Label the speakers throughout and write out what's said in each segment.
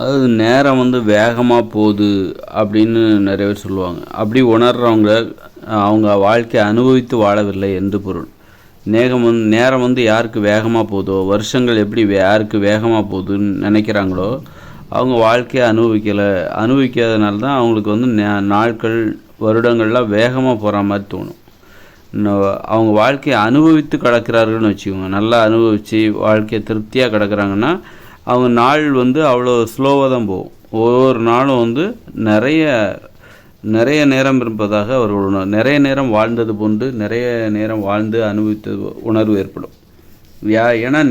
Speaker 1: அதாவது நேரம் வந்து வேகமாக போகுது அப்படின்னு நிறைய பேர் சொல்லுவாங்க. அப்படி உணர்கிறவங்க அவங்க வாழ்க்கையை அனுபவித்து வாழவில்லை என்று பொருள். நேரம் வந்து யாருக்கு வேகமாக போதோ, வருஷங்கள் எப்படி யாருக்கு வேகமாக போகுதுன்னு நினைக்கிறாங்களோ அவங்க வாழ்க்கையை அனுபவிக்காதனால தான் அவங்களுக்கு வந்து நாட்கள் வருடங்கள்லாம் வேகமாக போகிற மாதிரி தோணும். அவங்க வாழ்க்கையை அனுபவித்து கிடக்கிறார்கள்னு வச்சுக்கோங்க. நல்லா அனுபவித்து வாழ்க்கையை திருப்தியாக கிடக்கிறாங்கன்னா அவங்க நாள் வந்து அவ்வளோ ஸ்லோவாக தான் போகும். ஒவ்வொரு நாளும் வந்து நிறைய நேரம் இருப்பதாக அவர்கள் நிறைய நேரம் வாழ்ந்தது போன்று நிறைய நேரம் வாழ்ந்து அனுபவித்த உணர்வு ஏற்படும். ஏன்னா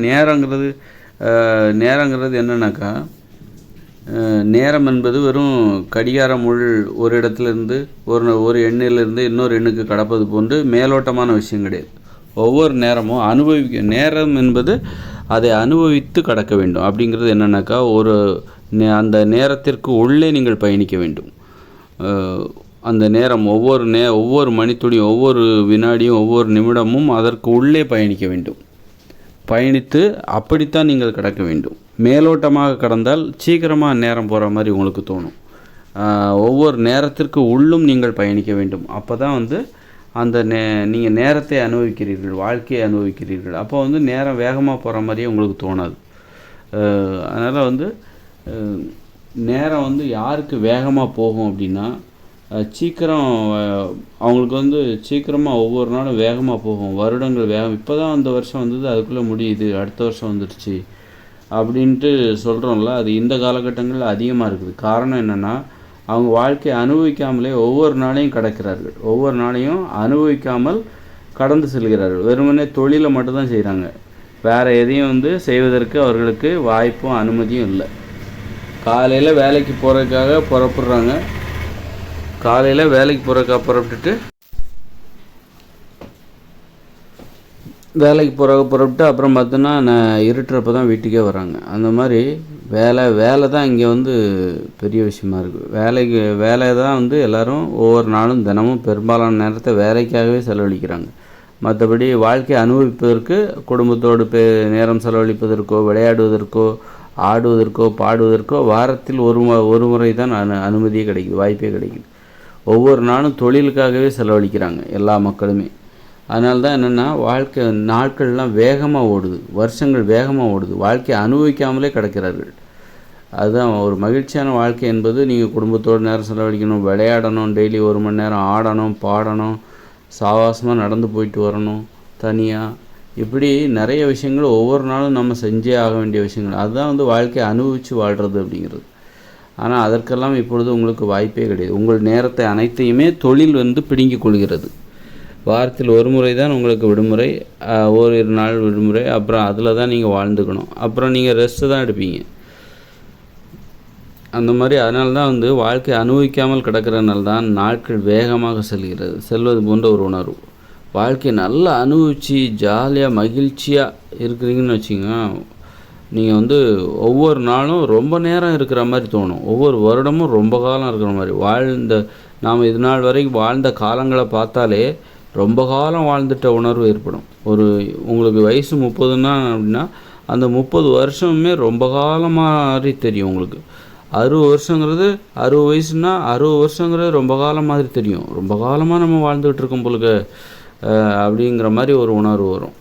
Speaker 1: நேரங்கிறது என்னன்னாக்கா, நேரம் என்பது வெறும் கடிகார முள் ஒரு இடத்துலேருந்து ஒரு எண்ணிலிருந்து இன்னொரு எண்ணுக்கு கடப்பது போன்று மேலோட்டமான விஷயம் கிடையாது. ஒவ்வொரு நேரமும் நேரம் என்பது அதை அனுபவித்து கடக்க வேண்டும். அப்படிங்கிறது என்னன்னாக்கா, அந்த நேரத்திற்கு உள்ளே நீங்கள் பயணிக்க வேண்டும். அந்த நேரம் ஒவ்வொரு மணித்துளியும், ஒவ்வொரு வினாடியும், ஒவ்வொரு நிமிடமும் அதற்கு உள்ளே பயணிக்க வேண்டும். பயணித்து அப்படித்தான் நீங்கள் கடக்க வேண்டும். மேலோட்டமாக கடந்தால் சீக்கிரமாக நேரம் போகிற மாதிரி உங்களுக்கு தோணும். ஒவ்வொரு நேரத்திற்கு உள்ளும் நீங்கள் பயணிக்க வேண்டும். அப்போ தான் வந்து நீங்கள் நேரத்தை அனுபவிக்கிறீர்கள், வாழ்க்கையை அனுபவிக்கிறீர்கள். அப்போ வந்து நேரம் வேகமாக போகிற மாதிரியே உங்களுக்கு தோணாது. அதனால் வந்து நேரம் வந்து யாருக்கு வேகமாக போகும் அப்படின்னா, அவங்களுக்கு வந்து சீக்கிரமாக ஒவ்வொரு நாளும் வேகமாக போகும். வருடங்கள் இப்போ தான் அந்த வருஷம் வந்தது, அதுக்குள்ளே முடியுது, அடுத்த வருஷம் வந்துடுச்சு அப்படின்ட்டு சொல்கிறோம்ல. அது இந்த காலகட்டங்களில் அதிகமாக இருக்குது. காரணம் என்னென்னா, அவங்க வாழ்க்கையை அனுபவிக்காமலே ஒவ்வொரு நாளையும் கடக்கிறார்கள். ஒவ்வொரு நாளையும் அனுபவிக்காமல் கடந்து செல்கிறார்கள். வெறுமனே தொழிலை மட்டும்தான் செய்கிறாங்க. வேறு எதையும் வந்து செய்வதற்கு அவர்களுக்கு வாய்ப்பும் அனுமதியும் இல்லை. காலையில் வேலைக்கு போகிறதுக்காக புறப்படுறாங்க. காலையில் வேலைக்கு புறப்பட்டுட்டு அப்புறம் பார்த்தோன்னா இருட்டுறப்ப தான் வீட்டுக்கே வராங்க. அந்த மாதிரி வேலை தான் இங்கே வந்து பெரிய விஷயமா இருக்குது. வேலை தான் வந்து எல்லோரும் ஒவ்வொரு நாளும் தினமும் பெரும்பாலான நேரத்தை வேலைக்காகவே செலவழிக்கிறாங்க. மற்றபடி வாழ்க்கையை அனுபவிப்பதற்கு, குடும்பத்தோடு நேரம் செலவழிப்பதற்கோ, விளையாடுவதற்கோ, ஆடுவதற்கோ, பாடுவதற்கோ வாரத்தில் ஒரு முறை தான் அனுமதியே கிடைக்குது, வாய்ப்பே கிடைக்குது. ஒவ்வொரு நாளும் தொழிலுக்காகவே செலவழிக்கிறாங்க எல்லா மக்களுமே. அதனால தான் என்னென்னா, நாட்கள்லாம் வேகமாக ஓடுது, வருஷங்கள் வேகமாக ஓடுது, வாழ்க்கையை அனுபவிக்காமலே கிடக்கிறார்கள். அதுதான் ஒரு மகிழ்ச்சியான வாழ்க்கை என்பது. நீங்கள் குடும்பத்தோடு நேரம் செலவழிக்கணும், விளையாடணும், டெய்லி 1 மணி நேரம் ஆடணும், பாடணும், சாவாசமாக நடந்து போயிட்டு வரணும் தனியாக. இப்படி நிறைய விஷயங்கள் ஒவ்வொரு நாளும் நம்ம செஞ்சே ஆக வேண்டிய விஷயங்கள். அதுதான் வந்து வாழ்க்கையை அனுபவித்து வாழ்கிறது அப்படிங்கிறது. ஆனால் அதற்கெல்லாம் இப்பொழுது உங்களுக்கு வாய்ப்பே கிடையாது. உங்கள் நேரத்தை அனைத்தையுமே தொழில் வந்து பிடுங்கிக் கொள்கிறது. வாரத்தில் ஒரு முறை தான் உங்களுக்கு விடுமுறை, ஓரிரு நாள் விடுமுறை. அப்புறம் அதில் தான் நீங்கள் வாழ்ந்துக்கணும். அப்புறம் நீங்கள் ரெஸ்ட்டு தான் எடுப்பீங்க. அந்த மாதிரி. அதனால தான் வந்து வாழ்க்கை அனுபவிக்காமல் கிடக்கிறதுனால தான் நாட்கள் வேகமாக செல்வது போன்ற ஒரு உணர்வு. வாழ்க்கையை நல்லா அனுபவித்து ஜாலியாக மகிழ்ச்சியாக இருக்கிறீங்கன்னு வச்சுங்க, நீங்கள் வந்து ஒவ்வொரு நாளும் ரொம்ப நேரம் இருக்கிற மாதிரி தோணும். ஒவ்வொரு வருடமும் ரொம்ப காலம் இருக்கிற மாதிரி. நாம் இது நாள் வரைக்கும் வாழ்ந்த காலங்களை பார்த்தாலே ரொம்ப காலம் வாழ்ந்துட்ட உணர்வு ஏற்படும். உங்களுக்கு வயசு 30ன்னா அப்படின்னா அந்த 30 வருஷமுமே ரொம்ப காலம் மாதிரி தெரியும் உங்களுக்கு. 60 வருஷங்கிறது 60 வயசுன்னா 60 வருஷங்கிறது ரொம்ப காலம் மாதிரி தெரியும். ரொம்ப காலமாக நம்ம வாழ்ந்துக்கிட்டு இருக்கோம் போலுக்கு அப்படிங்கிற மாதிரி ஒரு உணர்வு வரும்.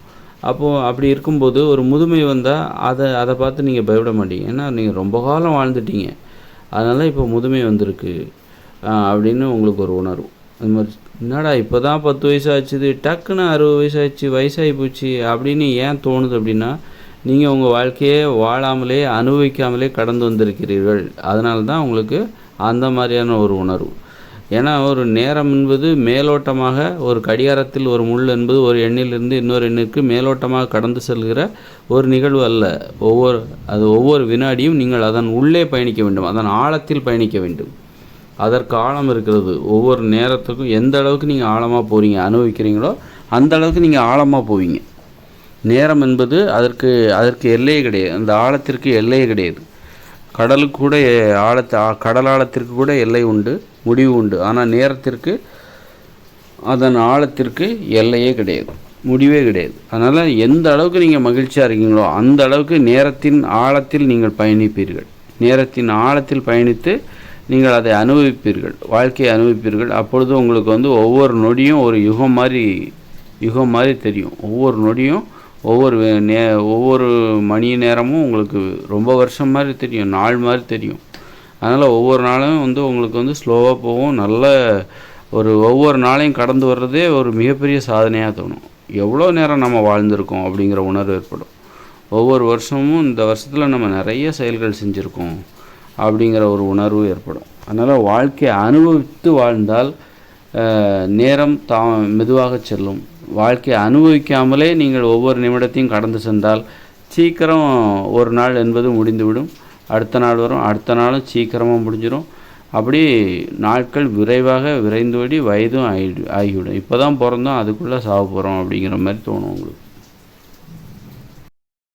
Speaker 1: அப்போது அப்படி இருக்கும்போது ஒரு முதுமை வந்தால் அதை பார்த்து நீங்கள் பயப்பட மாட்டீங்க. ஏன்னா நீங்கள் ரொம்ப காலம் வாழ்ந்துட்டீங்க, அதனால் இப்போ முதுமை வந்திருக்கு அப்படின்னு உங்களுக்கு ஒரு உணர்வு. அது மாதிரி என்னடா இப்போ தான் 10 வயசு ஆச்சுது, டக்குன்னு 60 வயசாகி போச்சு அப்படின்னு ஏன் தோணுது அப்படின்னா, நீங்கள் உங்கள் வாழ்க்கையே வாழாமலே அனுபவிக்காமலே கடந்து வந்திருக்கிறீர்கள். அதனால தான் உங்களுக்கு அந்த மாதிரியான ஒரு உணர்வு. ஏன்னா ஒரு நேரம் என்பது மேலோட்டமாக, ஒரு கடிகாரத்தில் ஒரு முள் என்பது ஒரு எண்ணிலிருந்து இன்னொரு எண்ணிற்கு மேலோட்டமாக கடந்து செல்கிற ஒரு நிகழ்வு அல்ல. ஒவ்வொரு வினாடியும் நீங்கள் அதன் உள்ளே பயணிக்க வேண்டும், அதன் ஆழத்தில் பயணிக்க வேண்டும். அதற்கு ஆழம் இருக்கிறது. ஒவ்வொரு நேரத்துக்கும் எந்த அளவுக்கு நீங்கள் ஆழமாக போகிறீங்க, அனுபவிக்கிறீங்களோ அந்த அளவுக்கு நீங்கள் ஆழமாக போவீங்க. நேரம் என்பது அதற்கு எல்லையே கிடையாது. அந்த ஆழத்திற்கு எல்லையே கிடையாது. கடலுக்கு கூட கடல் ஆழத்திற்கு கூட எல்லை உண்டு, முடிவு உண்டு. ஆனால் நேரத்திற்கு, அதன் ஆழத்திற்கு எல்லையே கிடையாது, முடிவே கிடையாது. அதனால் எந்த அளவுக்கு நீங்கள் மகிழ்ச்சியாக இருக்கீங்களோ அந்த அளவுக்கு நேரத்தின் ஆழத்தில் நீங்கள் பயணிப்பீர்கள். நேரத்தின் ஆழத்தில் பயணித்து நீங்கள் அதை அனுபவிப்பீர்கள், வாழ்க்கையை அனுபவிப்பீர்கள். அப்பொழுது உங்களுக்கு வந்து ஒவ்வொரு நொடியும் ஒரு யுகம் மாதிரி தெரியும். ஒவ்வொரு நொடியும் ஒவ்வொரு மணி நேரமும் உங்களுக்கு ரொம்ப வருஷம் மாதிரி தெரியும், நாள் மாதிரி தெரியும். அதனால் ஒவ்வொரு நாளும் வந்து உங்களுக்கு வந்து ஸ்லோவாக போகும். நல்ல ஒவ்வொரு நாளையும் கடந்து வர்றதே ஒரு மிகப்பெரிய சாதனையாக தோணும். எவ்வளோ நேரம் நம்ம வாழ்ந்திருக்கோம் அப்படிங்கிற உணர்வு ஏற்படும். ஒவ்வொரு வருஷமும் இந்த வருஷத்தில் நம்ம நிறைய செயல்கள் செஞ்சுருக்கோம் அப்படிங்கிற ஒரு உணர்வு ஏற்படும். அதனால் வாழ்க்கையை அனுபவித்து வாழ்ந்தால் நேரம் மெதுவாக செல்லும். வாழ்க்கையை அனுபவிக்காமலே நீங்கள் ஒவ்வொரு நிமிடத்தையும் கடந்து சென்றால் சீக்கிரம் ஒரு நாள் என்பது முடிந்துவிடும். அடுத்த நாள் வரும், அடுத்த நாளும் சீக்கிரமாக முடிஞ்சிடும். அப்படி நாட்கள் விரைந்து ஓடி வயதும் ஆகிவிடும். இப்போ தான் பிறந்தோம், அதுக்குள்ளே சாக போகிறோம் அப்படிங்கிற மாதிரி தோணும் உங்களுக்கு.